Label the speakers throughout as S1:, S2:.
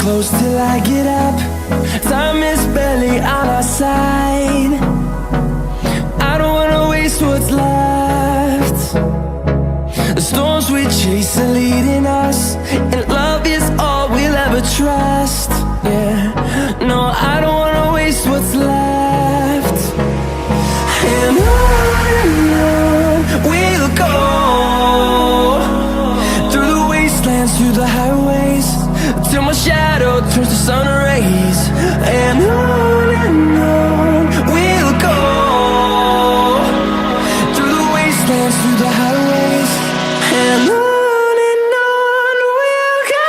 S1: close till I get up. Time is barely on our side. I don't wanna waste what's left. The storms we chase are leading us, and love is all we'll ever trust. Yeah, no, I don't wanna waste what's left. And on we'll go, through the wastelands, through the highways, till my shadow turns to sun rays. And on we'll go, through the wastelands, through the highways, and on we'll go.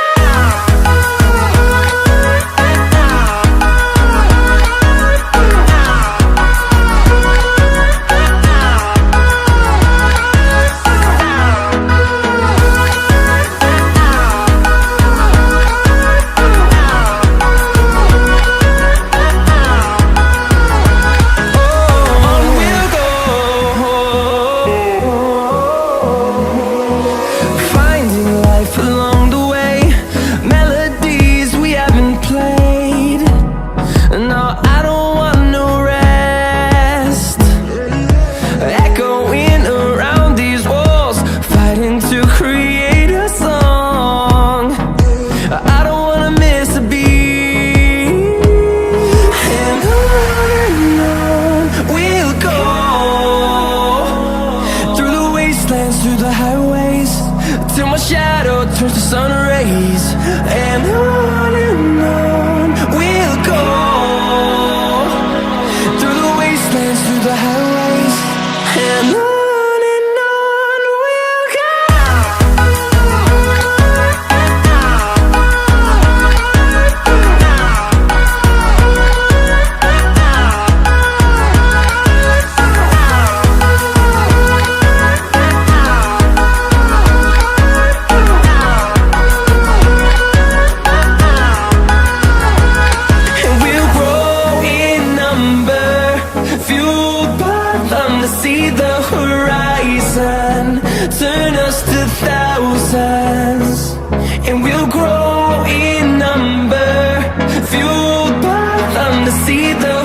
S1: Turns to sun rays, and on we'll go, through the wastelands, through the highways, and on we'll go. See the horizon, turn us to thousands, and we'll grow in number, fueled by them to see the